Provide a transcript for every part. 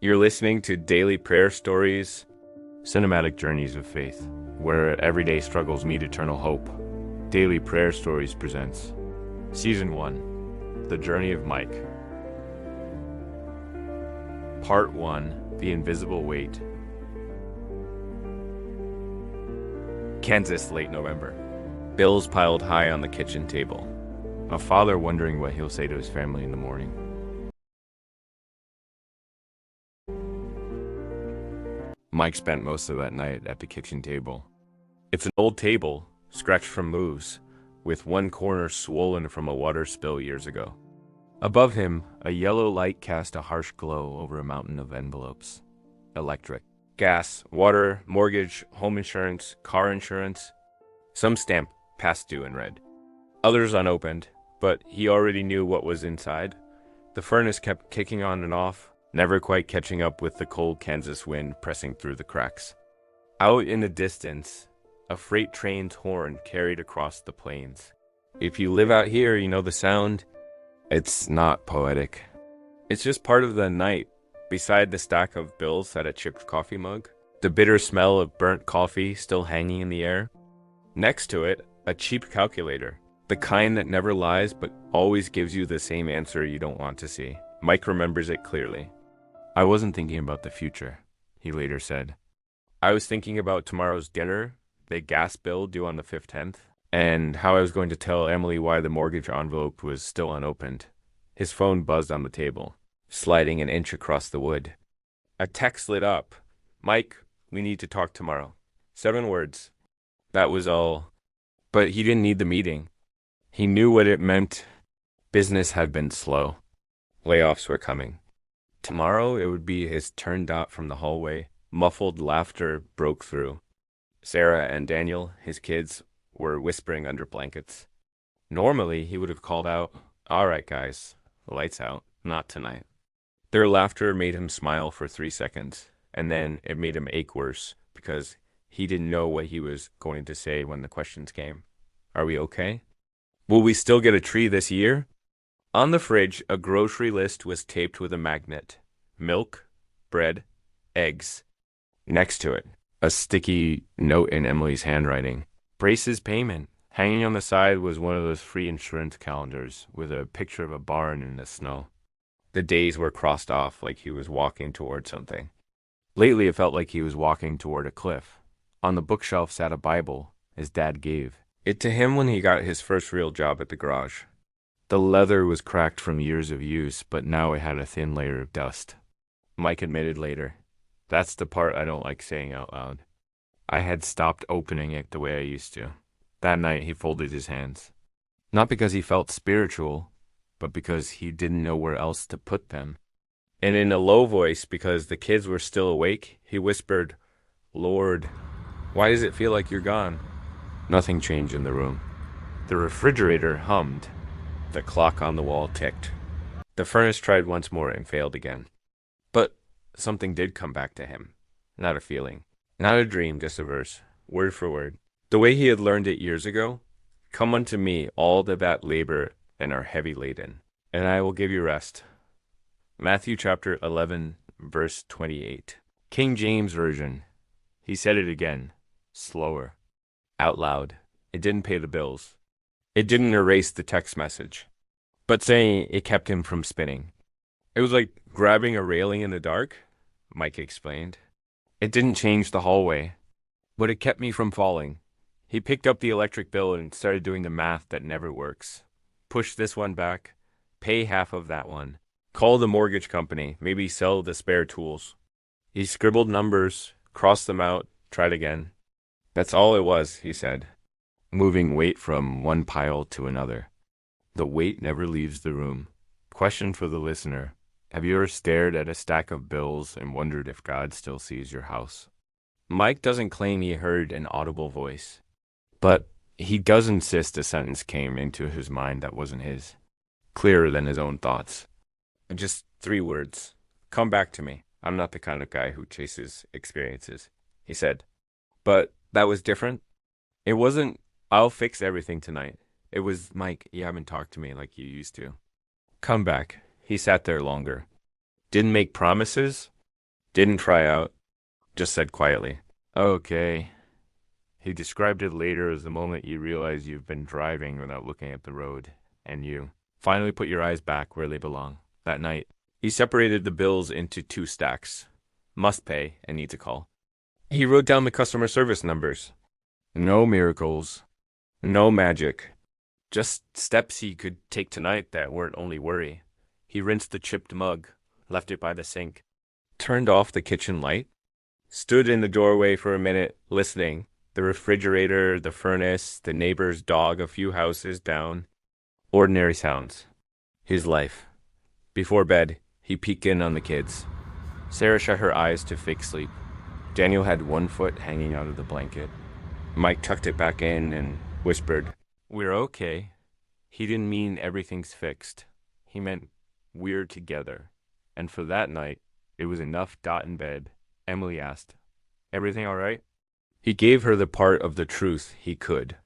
You're listening to Daily Prayer Stories, Cinematic Journeys of Faith, where everyday struggles meet eternal hope. Daily Prayer Stories presents Season 1, The Journey of Mike. Part 1, The Invisible Weight. Kansas, late November. Bills piled high on the kitchen table. A father wondering what he'll say to his family in the morning. Mike spent most of that night at the kitchen table. It's an old table, scratched from moves, with one corner swollen from a water spill years ago. Above him, a yellow light cast a harsh glow over a mountain of envelopes. Electric, gas, water, mortgage, home insurance, car insurance. Some stamped past due in red. Others unopened, but he already knew what was inside. The furnace kept kicking on and off, never quite catching up with the cold Kansas wind pressing through the cracks. Out in the distance, a freight train's horn carried across the plains. If you live out here, you know the sound. It's not poetic. It's just part of the night. Beside the stack of bills sat a chipped coffee mug, the bitter smell of burnt coffee still hanging in the air. Next to it, a cheap calculator, the kind that never lies but always gives you the same answer you don't want to see. Mike remembers it clearly. "I wasn't thinking about the future," he later said. "I was thinking about tomorrow's dinner, the gas bill due on the 15th, and how I was going to tell Emily why the mortgage envelope was still unopened." His phone buzzed on the table, sliding an inch across the wood. A text lit up. "Mike, we need to talk tomorrow." 7 words. That was all. But he didn't need the meeting. He knew what it meant. Business had been slow. Layoffs were coming. Tomorrow it would be his turn. From the hallway, muffled laughter broke through. Sarah and Daniel, his kids, were whispering under blankets. Normally he would have called out, "All right, guys, lights out, not tonight." Their laughter made him smile for 3 seconds, and then it made him ache worse because he didn't know what he was going to say when the questions came. "Are we okay? Will we still get a tree this year?" On the fridge, a grocery list was taped with a magnet. Milk, bread, eggs. Next to it, a sticky note in Emily's handwriting. "Brace's payment." Hanging on the side was one of those free insurance calendars with a picture of a barn in the snow. The days were crossed off like he was walking toward something. Lately it felt like he was walking toward a cliff. On the bookshelf sat a Bible his dad gave it to him when he got his first real job at the garage. The leather was cracked from years of use, but now it had a thin layer of dust. Mike admitted later, "That's the part I don't like saying out loud." I had stopped opening it the way I used to. That night he folded his hands. Not because he felt spiritual, but because he didn't know where else to put them. And in a low voice, because the kids were still awake, he whispered, "Lord, why does it feel like you're gone?" Nothing changed in the room. The refrigerator hummed. The clock on the wall ticked. The furnace tried once more and failed again. But something did come back to him. Not a feeling. Not a dream, just a verse. Word for word. The way he had learned it years ago. "Come unto me, all that labor and are heavy laden, and I will give you rest." Matthew chapter 11, verse 28. King James Version. He said it again. Slower. Out loud. It didn't pay the bills. It didn't erase the text message. But saying it kept him from spinning. It was like grabbing a railing in the dark, Mike explained. It didn't change the hallway, but it kept me from falling. He picked up the electric bill and started doing the math that never works. Push this one back, pay half of that one, call the mortgage company, maybe sell the spare tools. He scribbled numbers, crossed them out, tried again. "That's all it was," he said, moving weight from one pile to another. The weight never leaves the room. Question for the listener. Have you ever stared at a stack of bills and wondered if God still sees your house? Mike doesn't claim he heard an audible voice, but he does insist a sentence came into his mind that wasn't his, clearer than his own thoughts. And just 3 words. "Come back to me. I'm not the kind of guy who chases experiences," he said. But that was different. It wasn't, "I'll fix everything tonight." It was, "Mike, you haven't talked to me like you used to. Come back." He sat there longer. Didn't make promises, Didn't cry out, just said quietly, "Okay." He described it later as the moment you realize you've been driving without looking at the road, and you finally put your eyes back where they belong. That night, he separated the bills into two stacks: must pay and need to call. He wrote down the customer service numbers. No miracles, no magic, just steps he could take tonight that weren't only worry. He rinsed the chipped mug, left it by the sink, turned off the kitchen light, stood in the doorway for a minute, listening. The refrigerator, the furnace, the neighbor's dog a few houses down. Ordinary sounds. His life. Before bed, he peeked in on the kids. Sarah shut her eyes to fake sleep. Daniel had one foot hanging out of the blanket. Mike tucked it back in and whispered, "We're okay." He didn't mean everything's fixed. He meant we're together. And for that night, it was enough. In bed, Emily asked, "Everything all right?" He gave her the part of the truth he could.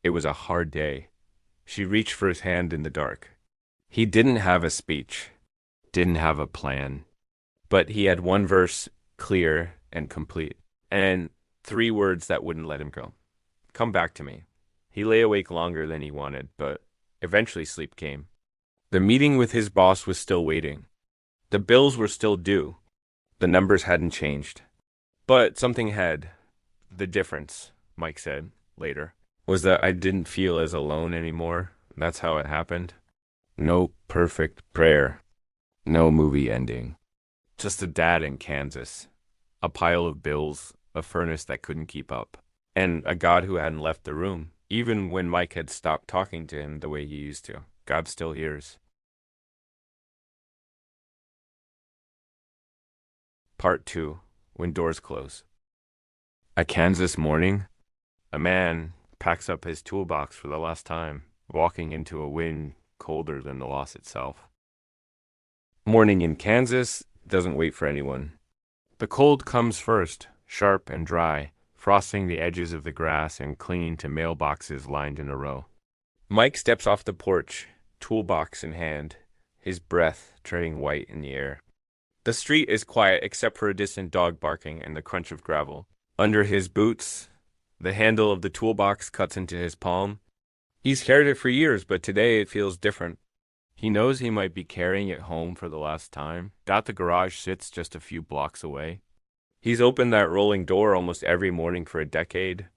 It was a hard day. She reached for his hand in the dark. He didn't have a speech, didn't have a plan, but he had one verse, clear and complete, and three words that wouldn't let him go. "Come back to me." He lay awake longer than he wanted, but eventually sleep came. The meeting with his boss was still waiting. The bills were still due. The numbers hadn't changed. But something had. The difference, Mike said later, was that I didn't feel as alone anymore. That's how it happened. No perfect prayer. No movie ending. Just a dad in Kansas. A pile of bills, a furnace that couldn't keep up, and a God who hadn't left the room, even when Mike had stopped talking to him the way he used to. God still hears. Part 2. When Doors Close. A Kansas morning, a man packs up his toolbox for the last time, walking into a wind colder than the loss itself. Morning in Kansas doesn't wait for anyone. The cold comes first, sharp and dry, frosting the edges of the grass and clinging to mailboxes lined in a row. Mike steps off the porch, toolbox in hand, his breath turning white in the air. The street is quiet except for a distant dog barking and the crunch of gravel. Under his boots, the handle of the toolbox cuts into his palm. He's carried it for years, but today it feels different. He knows he might be carrying it home for the last time. The garage sits just a few blocks away. He's opened that rolling door almost every morning for a decade.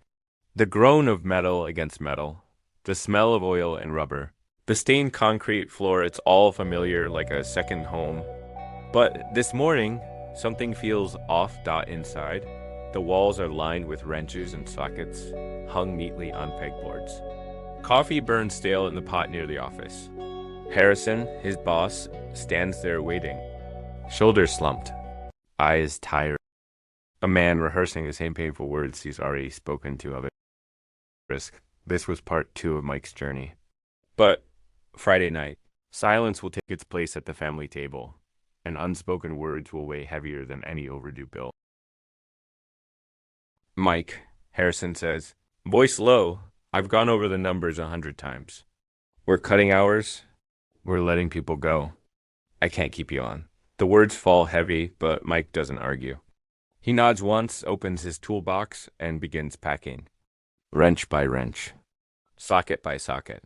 The groan of metal against metal, the smell of oil and rubber, the stained concrete floor, it's all familiar like a second home. But this morning, something feels off. Inside. The walls are lined with wrenches and sockets, hung neatly on pegboards. Coffee burns stale in the pot near the office. Harrison, his boss, stands there waiting, shoulders slumped, eyes tired. A man rehearsing the same painful words he's already spoken to of it. Risk. This was part 2 of Mike's journey. But Friday night, silence will take its place at the family table, and unspoken words will weigh heavier than any overdue bill. "Mike," Harrison says, voice low, "I've gone over the numbers 100 times. We're cutting hours. We're letting people go. I can't keep you on." The words fall heavy, but Mike doesn't argue. He nods once, opens his toolbox, and begins packing. Wrench by wrench. Socket by socket.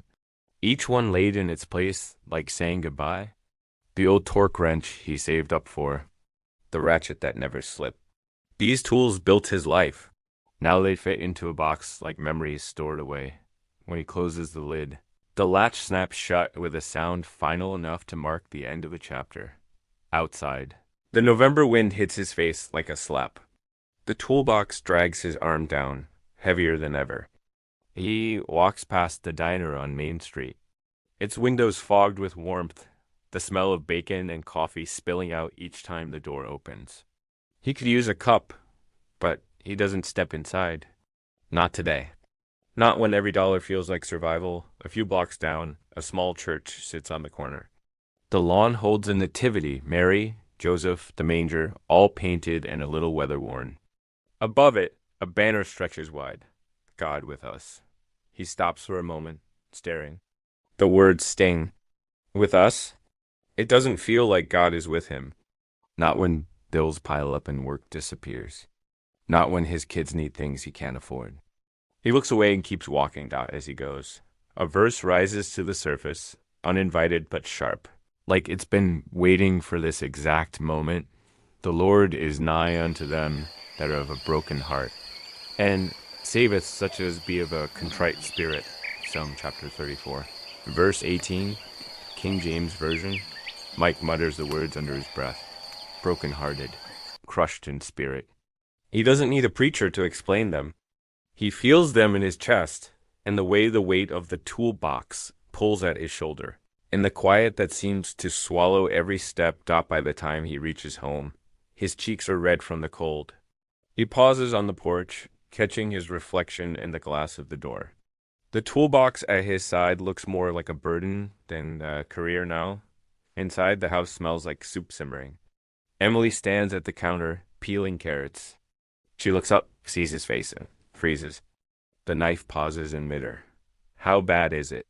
Each one laid in its place like saying goodbye. The old torque wrench he saved up for. The ratchet that never slipped. These tools built his life. Now they fit into a box like memories stored away. When he closes the lid, the latch snaps shut with a sound final enough to mark the end of a chapter. Outside, the November wind hits his face like a slap. The toolbox drags his arm down, heavier than ever. He walks past the diner on Main Street, its windows fogged with warmth, the smell of bacon and coffee spilling out each time the door opens. He could use a cup, but he doesn't step inside. Not today. Not when every dollar feels like survival. A few blocks down, a small church sits on the corner. The lawn holds a nativity, Mary, Joseph, the manger, all painted and a little weather-worn. Above it, a banner stretches wide. God with us. He stops for a moment, staring. The words sting. With us? It doesn't feel like God is with him. Not when Bills pile up and work disappears. Not when his kids need things he can't afford. He looks away and keeps walking as he goes. A verse rises to the surface, uninvited but sharp, like it's been waiting for this exact moment. The Lord is nigh unto them that are of a broken heart, and saveth such as be of a contrite spirit. Psalm chapter 34. Verse 18, King James Version. Mike mutters the words under his breath. Broken-hearted, crushed in spirit. He doesn't need a preacher to explain them. He feels them in his chest, and the way the weight of the toolbox pulls at his shoulder, in the quiet that seems to swallow every step. By the time he reaches home, his cheeks are red from the cold. He pauses on the porch, catching his reflection in the glass of the door. The toolbox at his side looks more like a burden than a career now. Inside, the house smells like soup simmering. Emily stands at the counter, peeling carrots. She looks up, sees his face, and freezes. The knife pauses in midair. How bad is it?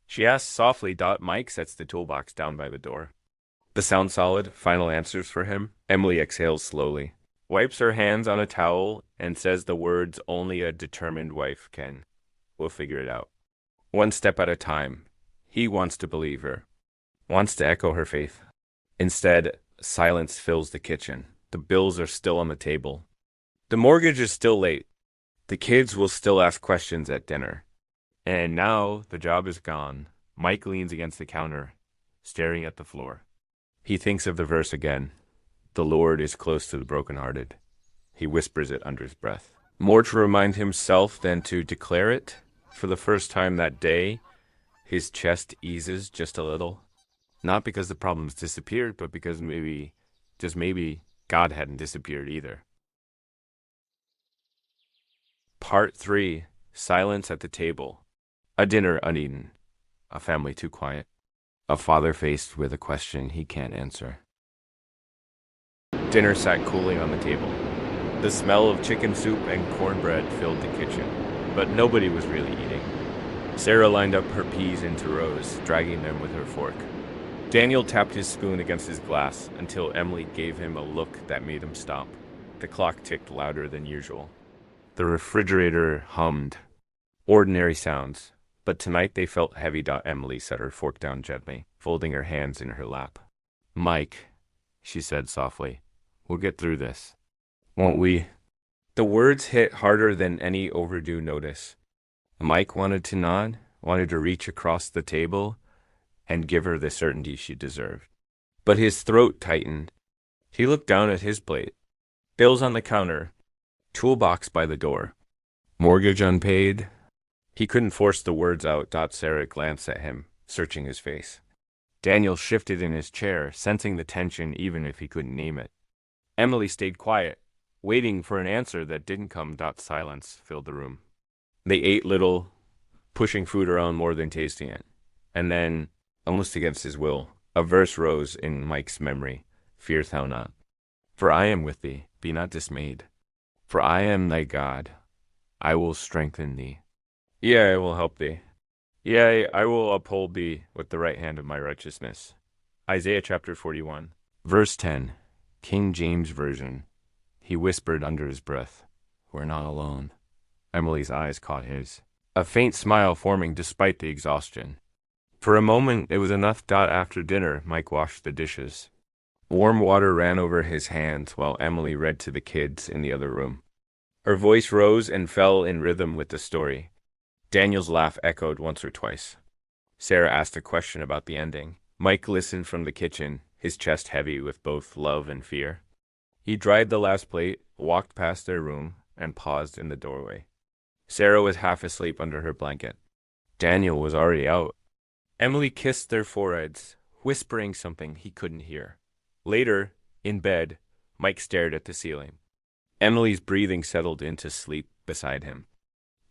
She asks softly. Mike sets the toolbox down by the door. The sound solid, final answers for him. Emily exhales slowly, wipes her hands on a towel, and says the words only a determined wife can. We'll figure it out. One step at a time. He wants to believe her, wants to echo her faith. Instead, silence fills the kitchen. The bills are still on the table. The mortgage is still late. The kids will still ask questions at dinner. And now the job is gone. Mike leans against the counter, staring at the floor. He thinks of the verse again. The Lord is close to the brokenhearted. He whispers it under his breath. More to remind himself than to declare it. For the first time that day, his chest eases just a little. Not because the problems disappeared, but because maybe, just maybe, God hadn't disappeared either. Part 3. Silence at the table. A dinner uneaten. A family too quiet. A father faced with a question he can't answer. Dinner sat cooling on the table. The smell of chicken soup and cornbread filled the kitchen, but nobody was really eating. Sarah lined up her peas into rows, dragging them with her fork. Daniel tapped his spoon against his glass until Emily gave him a look that made him stop. The clock ticked louder than usual. The refrigerator hummed. Ordinary sounds, but tonight they felt heavy. Emily set her fork down gently, folding her hands in her lap. Mike, she said softly, we'll get through this. Won't we? The words hit harder than any overdue notice. Mike wanted to nod, wanted to reach across the table and give her the certainty she deserved. But his throat tightened. He looked down at his plate. Bills on the counter. Toolbox by the door. Mortgage unpaid. He couldn't force the words out. Sarah glanced at him, searching his face. Daniel shifted in his chair, sensing the tension even if he couldn't name it. Emily stayed quiet, waiting for an answer that didn't come. Silence filled the room. They ate little, pushing food around more than tasting it. And then, almost against his will, a verse rose in Mike's memory. Fear thou not. For I am with thee, be not dismayed. For I am thy God. I will strengthen thee. Yea, I will help thee. Yea, I will uphold thee with the right hand of my righteousness. Isaiah chapter 41. Verse 10, King James Version. He whispered under his breath, we're not alone. Emily's eyes caught his, a faint smile forming despite the exhaustion. For a moment, it was enough. After dinner, Mike washed the dishes. Warm water ran over his hands while Emily read to the kids in the other room. Her voice rose and fell in rhythm with the story. Daniel's laugh echoed once or twice. Sarah asked a question about the ending. Mike listened from the kitchen, his chest heavy with both love and fear. He dried the last plate, walked past their room, and paused in the doorway. Sarah was half asleep under her blanket. Daniel was already out. Emily kissed their foreheads, whispering something he couldn't hear. Later, in bed, Mike stared at the ceiling. Emily's breathing settled into sleep beside him.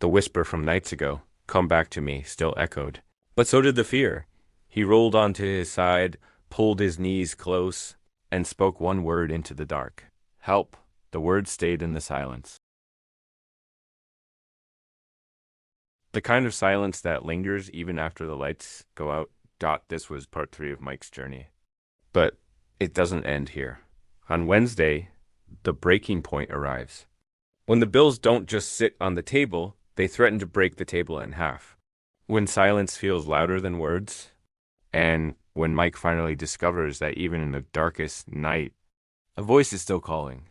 The whisper from nights ago, come back to me, still echoed. But so did the fear. He rolled onto his side, pulled his knees close, and spoke one word into the dark. Help. The word stayed in the silence. The kind of silence that lingers even after the lights go out. This was part 3 of Mike's journey. But it doesn't end here. On Wednesday, the breaking point arrives. When the bills don't just sit on the table, they threaten to break the table in half. When silence feels louder than words, and when Mike finally discovers that even in the darkest night, a voice is still calling.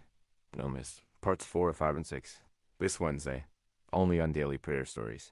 No miss. Parts 4, 5, and 6. This Wednesday, only on Daily Prayer Stories.